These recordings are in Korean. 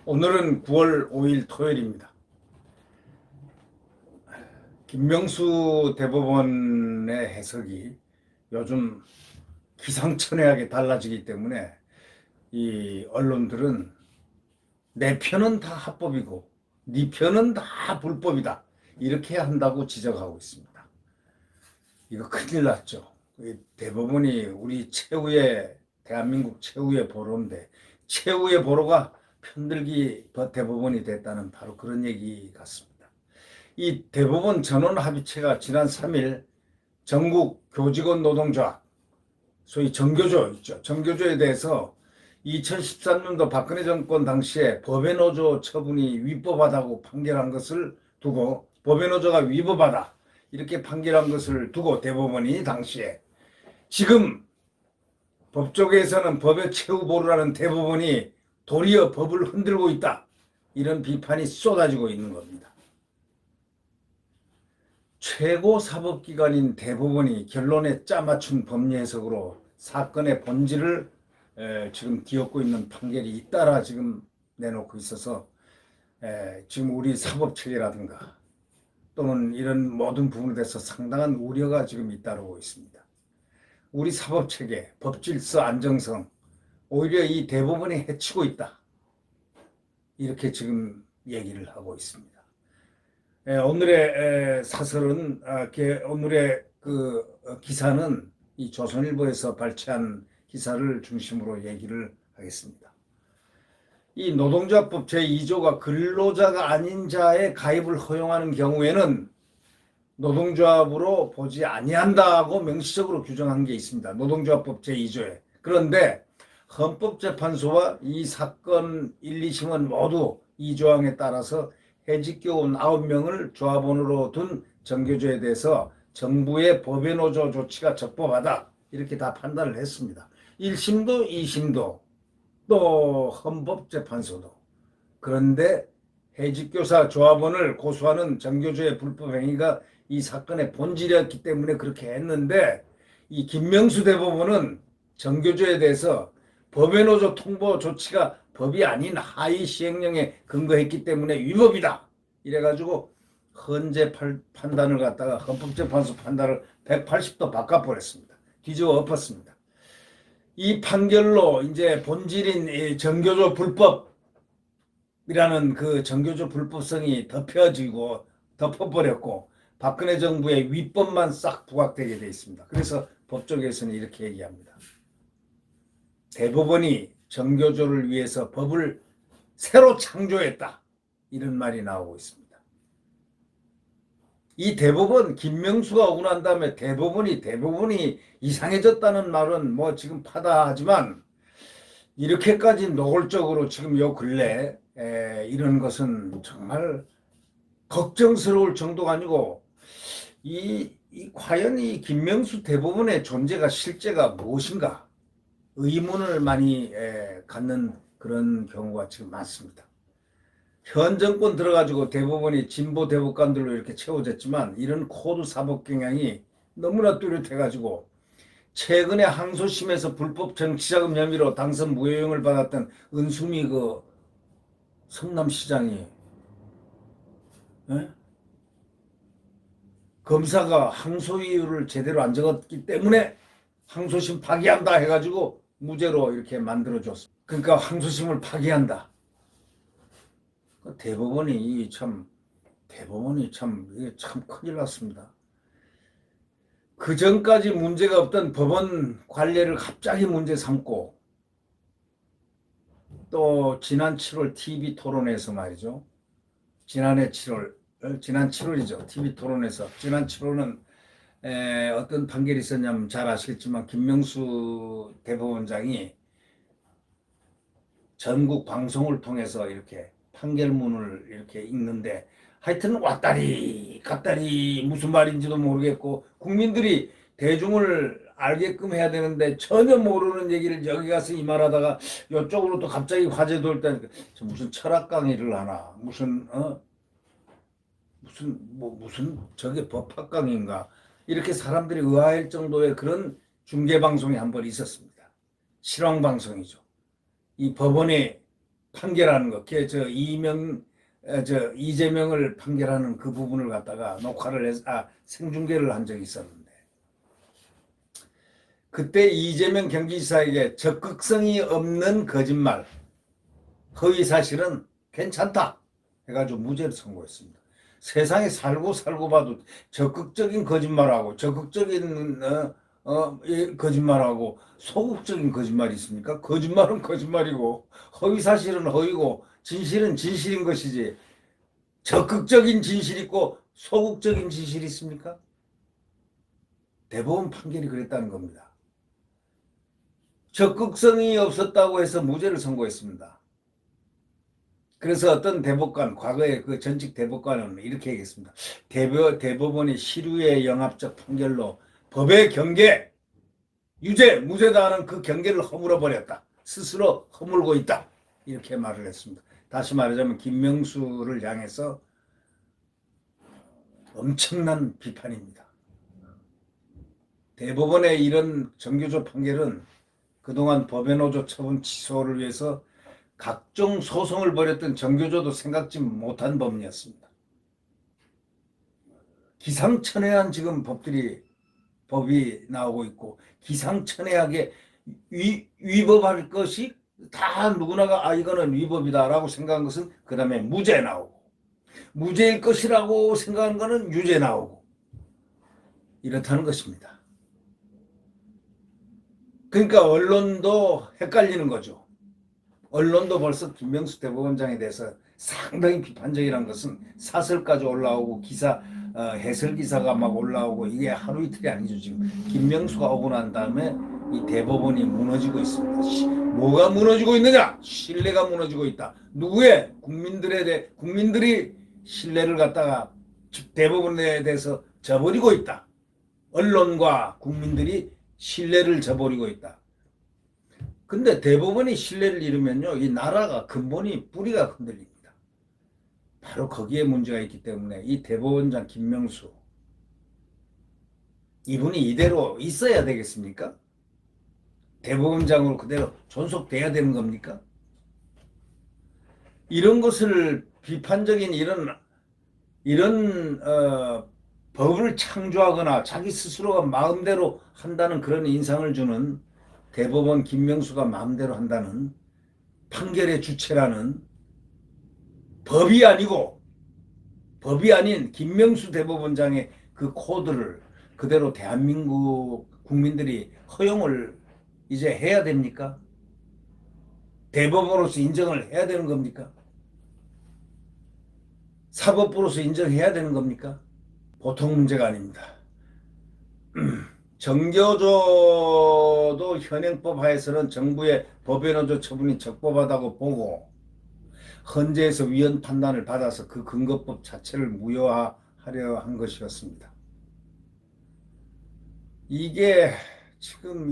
오늘은 9월 5일 토요일입니다. 김명수 대법원의 해석이 요즘 기상천외하게 달라지기 때문에 이 언론들은 내 편은 다 합법이고 네 편은 다 불법이다, 이렇게 한다고 지적하고 있습니다. 이거 큰일 났죠. 대법원이 우리 최후의, 대한민국 최후의 보로인데 최후의 보로가 편들기 대법원이 됐다는 바로 그런 얘기 같습니다. 이 대법원 전원합의체가 지난 3일 전국 교직원 노동조합, 소위 정교조 있죠. 정교조에 대해서 2013년도 박근혜 정권 당시에 법외노조 처분이 위법하다고 판결한 것을 두고, 법외노조가 위법하다 이렇게 판결한 것을 두고 대법원이 당시에, 지금 법조계에서는 법의 최후 보루라는 대법원이 도리어 법을 흔들고 있다, 이런 비판이 쏟아지고 있는 겁니다. 최고 사법기관인 대법원이 결론에 짜맞춘 법리 해석으로 사건의 본질을 지금 뒤엎고 있는 판결이 잇따라 지금 내놓고 있어서 지금 우리 사법체계라든가 또는 이런 모든 부분에 대해서 상당한 우려가 지금 잇따르고 있습니다. 우리 사법체계, 법질서 안정성, 오히려 이 대법원이 해치고 있다, 이렇게 지금 얘기를 하고 있습니다. 오늘의 사설은, 오늘의 기사는 이 조선일보에서 발췌한 기사를 중심으로 얘기를 하겠습니다. 이 노동조합법 제2조가 근로자가 아닌 자의 가입을 허용하는 경우에는 노동조합으로 보지 아니한다고 명시적으로 규정한 게 있습니다. 노동조합법 제2조에. 그런데 헌법재판소와 이 사건 1, 2심은 모두 이 조항에 따라서 해직교원 9명을 조합원으로 둔 정교조에 대해서 정부의 법외노조 조치가 적법하다, 이렇게 다 판단을 했습니다. 1심도 2심도 또 헌법재판소도. 그런데 해직교사 조합원을 고소하는 정교조의 불법 행위가 이 사건의 본질이었기 때문에 그렇게 했는데, 이 김명수 대법원은 정교조에 대해서 법외노조 통보 조치가 법이 아닌 하위 시행령에 근거했기 때문에 위법이다, 이래가지고 헌재 판단을 갖다가 헌법재판소 판단을 180도 바꿔버렸습니다. 뒤집어 엎었습니다. 이 판결로 이제 본질인 정교조 불법이라는 그 정교조 불법성이 덮어버렸고 박근혜 정부의 위법만 싹 부각되게 돼 있습니다. 그래서 법조계에서는 이렇게 얘기합니다. 대법원이 정교조를 위해서 법을 새로 창조했다, 이런 말이 나오고 있습니다. 이 대법원, 김명수가 오고 난 다음에 대법원이 이상해졌다는 말은 뭐 지금 파다하지만, 이렇게까지 노골적으로 지금 요 근래 이런 것은 정말 걱정스러울 정도가 아니고, 과연 이 김명수 대법원의 존재가, 실제가 무엇인가 의문을 많이 갖는 그런 경우가 지금 많습니다. 현 정권 들어가지고 대법원이 진보 대법관들로 이렇게 채워졌지만 이런 코드 사법 경향이 너무나 뚜렷해가지고, 최근에 항소심에서 불법 정치자금 혐의로 당선 무효형을 받았던 은수미 성남시장이, 검사가 항소 이유를 제대로 안 적었기 때문에 항소심 파기한다 해가지고 무죄로 이렇게 만들어줬어. 그러니까 항소심을 파기한다. 대법원이 참 큰일 났습니다. 그 전까지 문제가 없던 법원 관례를 갑자기 문제 삼고, 또 지난 7월 TV 토론에서 말이죠. 지난 7월이죠. TV 토론에서. 지난 7월은 어떤 판결이 있었냐면 잘 아시겠지만, 김명수 대법원장이 전국 방송을 통해서 이렇게 판결문을 이렇게 읽는데, 하여튼 왔다리 갔다리 무슨 말인지도 모르겠고, 국민들이 대중을 알게끔 해야 되는데 전혀 모르는 얘기를 여기 가서 이 말하다가 이쪽으로 또 갑자기 화제 돌 때 무슨 철학 강의를 하나, 무슨 저게 법학 강의인가, 이렇게 사람들이 의아할 정도의 그런 중계 방송이 한 번 있었습니다. 실황 방송이죠. 이 법원의 판결하는 거, 걔저 이재명을 판결하는 그 부분을 갖다가 녹화를 해서 생중계를 한 적이 있었는데, 그때 이재명 경기지사에게 적극성이 없는 거짓말, 허위 사실은 괜찮다 해가지고 무죄를 선고했습니다. 세상에 살고 봐도 적극적인 거짓말하고 적극적인 거짓말하고 소극적인 거짓말이 있습니까? 거짓말은 거짓말이고 허위 사실은 허위고 진실은 진실인 것이지, 적극적인 진실이 있고 소극적인 진실이 있습니까? 대법원 판결이 그랬다는 겁니다. 적극성이 없었다고 해서 무죄를 선고했습니다. 그래서 어떤 대법관, 과거에 그 전직 대법관은 이렇게 얘기했습니다. 대법원이 시류의 영합적 판결로 법의 경계, 유죄, 무죄다 하는 그 경계를 허물어 버렸다. 스스로 허물고 있다. 이렇게 말을 했습니다. 다시 말하자면 김명수를 향해서 엄청난 비판입니다. 대법원의 이런 정교조 판결은 그동안 법외노조 처분 취소를 위해서 각종 소송을 벌였던 정교조도 생각지 못한 법이었습니다. 기상천외한 지금 법이 나오고 있고, 기상천외하게 위법할 것이 다 누구나가 이거는 위법이다라고 생각한 것은 그 다음에 무죄 나오고, 무죄일 것이라고 생각한 거는 유죄 나오고, 이렇다는 것입니다. 그러니까 언론도 헷갈리는 거죠. 언론도 벌써 김명수 대법원장에 대해서 상당히 비판적이라는 것은 사설까지 올라오고 해설 기사가 막 올라오고, 이게 하루 이틀이 아니죠. 지금 김명수가 오고 난 다음에 이 대법원이 무너지고 있습니다. 뭐가 무너지고 있느냐? 신뢰가 무너지고 있다. 누구의? 국민들이 신뢰를 갖다가 대법원에 대해서 저버리고 있다. 언론과 국민들이 신뢰를 저버리고 있다. 근데 대법원이 신뢰를 잃으면요, 이 나라가 뿌리가 흔들립니다. 바로 거기에 문제가 있기 때문에 이 대법원장 김명수, 이분이 이대로 있어야 되겠습니까? 대법원장으로 그대로 존속돼야 되는 겁니까? 이런 것을 비판적인 이런 법을 창조하거나 자기 스스로가 마음대로 한다는 그런 인상을 주는, 대법원 김명수가 마음대로 한다는 판결의 주체라는, 법이 아닌 김명수 대법원장의 그 코드를 그대로 대한민국 국민들이 허용을 이제 해야 됩니까? 대법원으로서 인정을 해야 되는 겁니까? 사법부로서 인정해야 되는 겁니까? 보통 문제가 아닙니다. 정교조도 현행법 하에서는 정부의 법외노조 처분이 적법하다고 보고 헌재에서 위헌 판단을 받아서 그 근거법 자체를 무효화하려 한 것이었습니다. 이게 지금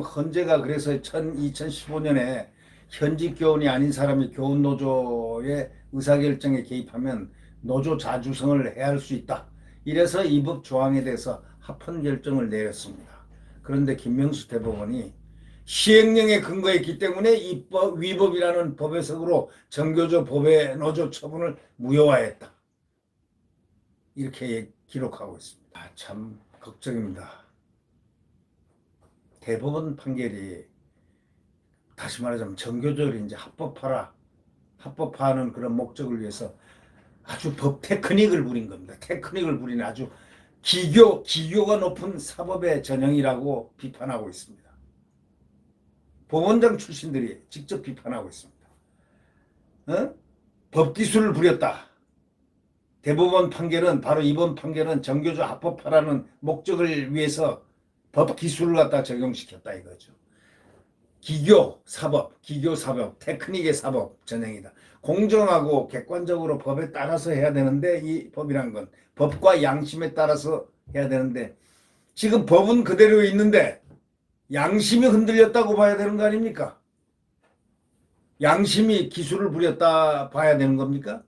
헌재가 그래서 2015년에 현직 교원이 아닌 사람이 교원노조의 의사결정에 개입하면 노조 자주성을 해야 할 수 있다. 이래서 이 법 조항에 대해서 합헌 결정을 내렸습니다. 그런데 김명수 대법원이 시행령에 근거했기 때문에 위법이라는 법 해석으로 정교조 법의 노조 처분을 무효화했다. 이렇게 기록하고 있습니다. 참 걱정입니다. 대법원 판결이 다시 말하자면 정교조를 이제 합법화하는 그런 목적을 위해서 아주 법 테크닉을 부린 겁니다. 테크닉을 부린 아주 기교가 높은 사법의 전형이라고 비판하고 있습니다. 법원장 출신들이 직접 비판하고 있습니다. 법기술을 부렸다. 대법원 판결은, 바로 이번 판결은 정교조 합법화라는 목적을 위해서 법기술을 갖다 적용시켰다 이거죠. 기교사법, 테크닉의 사법 전형이다. 공정하고 객관적으로 법에 따라서 해야 되는데, 이 법이란 건 법과 양심에 따라서 해야 되는데, 지금 법은 그대로 있는데 양심이 흔들렸다고 봐야 되는 거 아닙니까? 양심이 기술을 부렸다 봐야 되는 겁니까?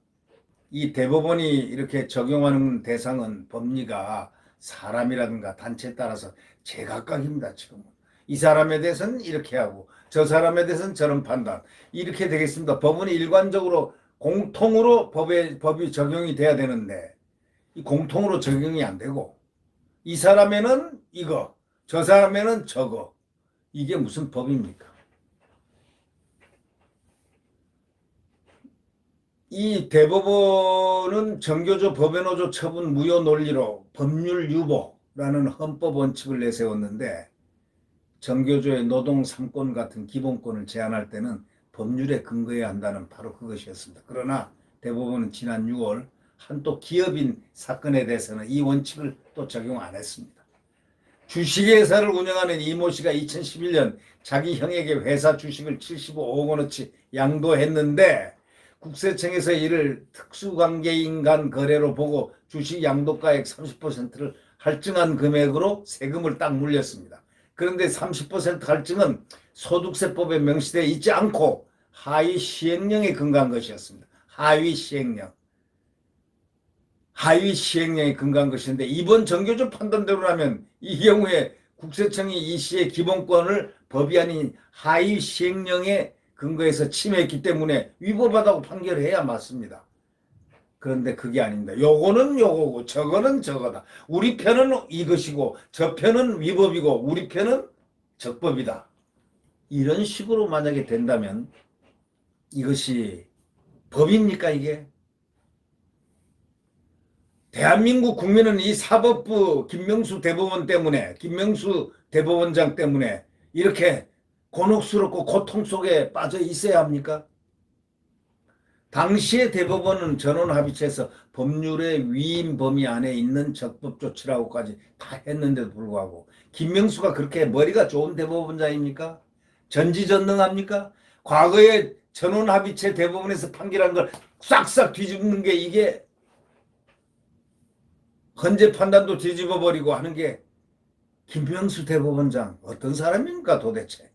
이 대법원이 이렇게 적용하는 대상은 법리가 사람이라든가 단체에 따라서 제각각입니다. 지금은 이 사람에 대해서는 이렇게 하고 저 사람에 대해서는 저런 판단. 이렇게 되겠습니다. 법은 일관적으로 공통으로 법이 적용이 돼야 되는데 이 공통으로 적용이 안 되고 이 사람에는 이거, 저 사람에는 저거. 이게 무슨 법입니까? 이 대법원은 정교조 법외노조 처분 무효 논리로 법률 유보라는 헌법 원칙을 내세웠는데 정교조의 노동 3권 같은 기본권을 제한할 때는 법률에 근거해야 한다는 바로 그것이었습니다. 그러나 대법원은 지난 6월 한 또 기업인 사건에 대해서는 이 원칙을 또 적용 안 했습니다. 주식회사를 운영하는 이모 씨가 2011년 자기 형에게 회사 주식을 75억 원어치 양도했는데 국세청에서 이를 특수관계인 간 거래로 보고 주식 양도가액 30%를 할증한 금액으로 세금을 딱 물렸습니다. 그런데 30% 할증은 소득세법에 명시되어 있지 않고 하위 시행령에 근거한 것이었습니다. 하위 시행령에 근거한 것인데 이번 정교조 판단대로라면 이 경우에 국세청이 이 씨의 기본권을 법이 아닌 하위 시행령에 근거해서 침해했기 때문에 위법하다고 판결해야 맞습니다. 그런데 그게 아닙니다. 요거는 요거고 저거는 저거다. 우리 편은 이것이고 저 편은 위법이고 우리 편은 적법이다. 이런 식으로 만약에 된다면 이것이 법입니까 이게? 대한민국 국민은 이 사법부 김명수 대법원장 때문에 이렇게 곤혹스럽고 고통 속에 빠져 있어야 합니까? 당시의 대법원은 전원합의체에서 법률의 위임 범위 안에 있는 적법 조치라고까지 다 했는데도 불구하고 김명수가 그렇게 머리가 좋은 대법원장입니까? 전지전능합니까? 과거에 전원합의체 대법원에서 판결한 걸 싹싹 뒤집는 게 이게 헌재 판단도 뒤집어 버리고 하는 게 김명수 대법원장 어떤 사람입니까 도대체?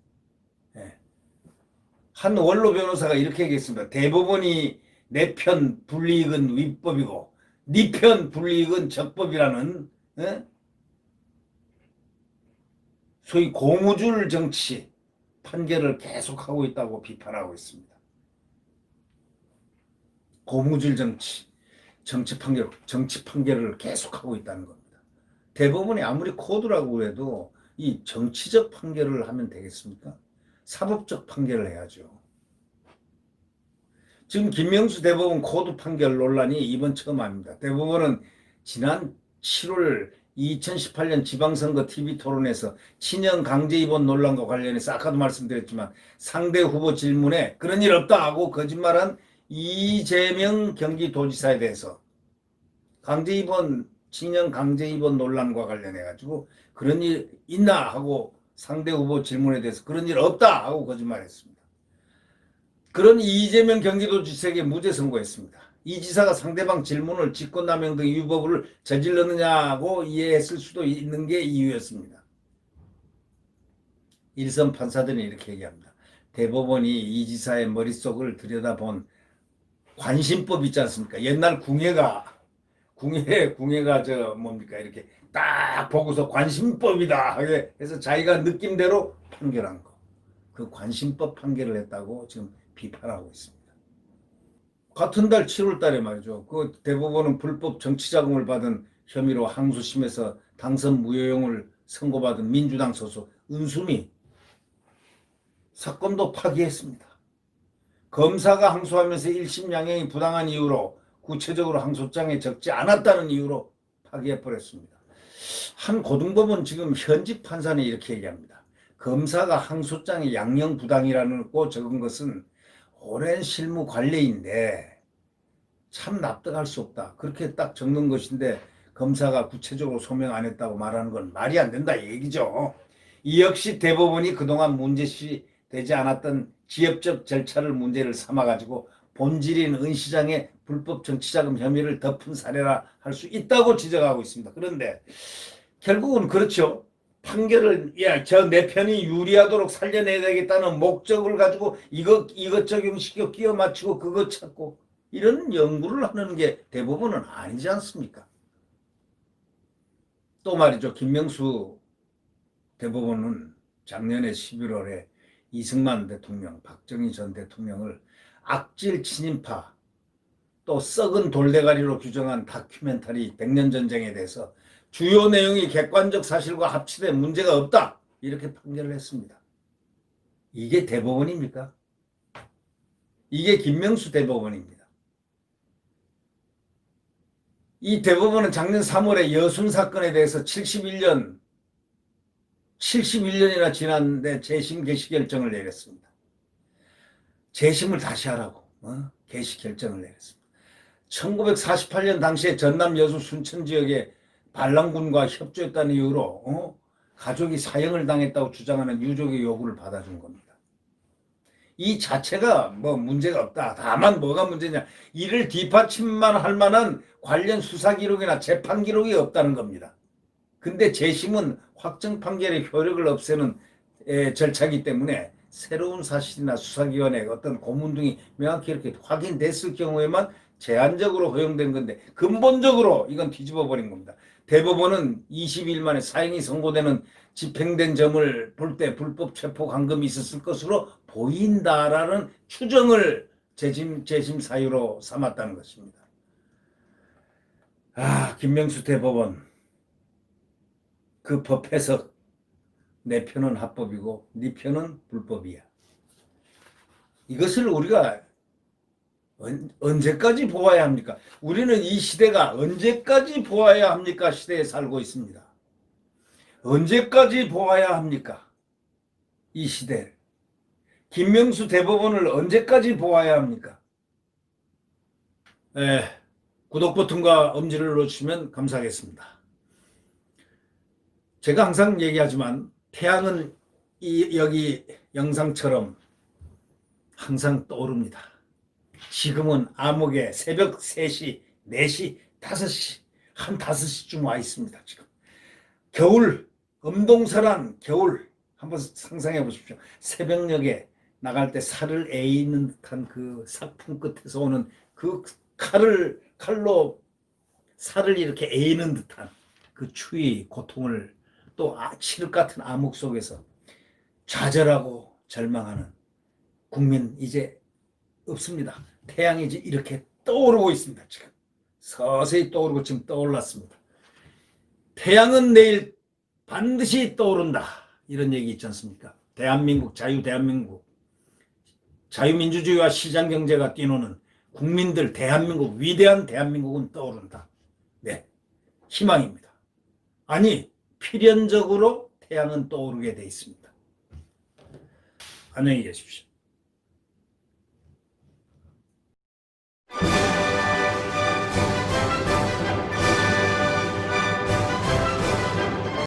예. 한 원로 변호사가 이렇게 얘기했습니다. 대법원이 내 편 불이익은 위법이고 네 편 불이익은 적법이라는 소위 고무줄 정치 판결을 계속하고 있다고 비판하고 있습니다. 고무줄 정치 판결을 계속하고 있다는 겁니다. 대법원이 아무리 코드라고 해도 이 정치적 판결을 하면 되겠습니까? 사법적 판결을 해야죠. 지금 김명수 대법원 코드 판결 논란이 이번 처음 아닙니다. 대법원은 지난 7월 2018년 지방선거 TV토론에서 친형 강제 입원 논란과 관련해서 아까도 말씀드렸지만 상대 후보 질문에 그런 일 없다 하고 거짓말한 이재명 경기도지사에 대해서 친형 강제 입원 논란과 관련해 가지고 그런 일 있나 하고 상대 후보 질문에 대해서 그런 일 없다 하고 거짓말했습니다. 그런 이재명 경기도지사에게 무죄 선고했습니다. 이 지사가 상대방 질문을 직권남용 등 위법을 저질렀느냐고 이해했을 수도 있는 게 이유였습니다. 일선 판사들은 이렇게 얘기합니다. 대법원이 이 지사의 머릿속을 들여다본 관심법 있지 않습니까? 옛날 궁예가 이렇게 딱 보고서 관심법이다 해서 자기가 느낌대로 판결한 거. 그 관심법 판결을 했다고 지금 비판하고 있습니다. 같은 달 7월 달에 말이죠. 그 대법원은 불법 정치자금을 받은 혐의로 항소심에서 당선 무효형을 선고받은 민주당 소속 은수미 사건도 파기했습니다. 검사가 항소하면서 1심 양형이 부당한 이유로 구체적으로 항소장에 적지 않았다는 이유로 파기해버렸습니다. 한 고등법원 지금 현직 판사는 이렇게 얘기합니다. 검사가 항소장에 양형 부당이라고 적은 것은 오랜 실무 관례인데 참 납득할 수 없다. 그렇게 딱 적는 것인데 검사가 구체적으로 소명 안 했다고 말하는 건 말이 안 된다 이 얘기죠. 이 역시 대법원이 그동안 문제시 되지 않았던 지역적 절차를 문제를 삼아가지고 본질인 은 시장의 불법 정치자금 혐의를 덮은 사례라 할 수 있다고 지적하고 있습니다. 그런데 결국은 그렇죠. 판결을 저 내 편이 유리하도록 살려내야 되겠다는 목적을 가지고 이것 적용시켜 끼워 맞추고 그것 찾고 이런 연구를 하는 게 대법원은 아니지 않습니까? 또 말이죠. 김명수 대법원은 작년에 11월에 이승만 대통령, 박정희 전 대통령을 악질 친인파 또 썩은 돌대가리로 규정한 다큐멘터리 백년 전쟁에 대해서 주요 내용이 객관적 사실과 합치되 문제가 없다 이렇게 판결을 했습니다. 이게 대법원입니까? 이게 김명수 대법원입니다. 이 대법원은 작년 3월에 여순 사건에 대해서 71년이나 지났는데 재심 개시 결정을 내렸습니다. 재심을 다시 하라고 개시 결정을 내렸습니다. 1948년 당시에 전남 여수 순천 지역에 반란군과 협조했다는 이유로 가족이 사형을 당했다고 주장하는 유족의 요구를 받아준 겁니다. 이 자체가 뭐 문제가 없다. 다만 뭐가 문제냐. 이를 뒷받침만 할 만한 관련 수사 기록이나 재판 기록이 없다는 겁니다. 근데 재심은 확정 판결의 효력을 없애는 절차이기 때문에 새로운 사실이나 수사기관의 어떤 고문 등이 명확히 이렇게 확인됐을 경우에만 제한적으로 허용된 건데 근본적으로 이건 뒤집어 버린 겁니다. 대법원은 20일 만에 사형이 선고되는 집행된 점을 볼 때 불법 체포 감금이 있었을 것으로 보인다라는 추정을 재심 사유로 삼았다는 것입니다. 김명수 대법원 그 법 해석 내 편은 합법이고 네 편은 불법이야. 이것을 우리가 언제까지 보아야 합니까? 우리는 이 시대가 언제까지 보아야 합니까? 시대에 살고 있습니다. 언제까지 보아야 합니까? 이 시대를. 김명수 대법원을 언제까지 보아야 합니까? 구독 버튼과 엄지를 눌러주시면 감사하겠습니다. 제가 항상 얘기하지만 태양은 여기 영상처럼 항상 떠오릅니다. 지금은 암흑에 새벽 3시, 4시, 5시, 한 5시쯤 와 있습니다. 지금 겨울, 엄동설한 겨울 한번 상상해 보십시오. 새벽녘에 나갈 때 살을 에이는 듯한 그 삭품 끝에서 오는 그 칼로 살을 이렇게 에이는 듯한 그 추위, 고통을 또 칠흑 같은 암흑 속에서 좌절하고 절망하는 국민 이제 없습니다. 태양이 이제 이렇게 떠오르고 있습니다. 지금 서서히 떠오르고 지금 떠올랐습니다. 태양은 내일 반드시 떠오른다. 이런 얘기 있지 않습니까? 대한민국, 대한민국, 자유민주주의와 시장경제가 뛰노는 국민들, 대한민국, 위대한 대한민국은 떠오른다. 네, 희망입니다. 아니, 필연적으로 태양은 떠오르게 돼 있습니다. 안녕히 계십시오.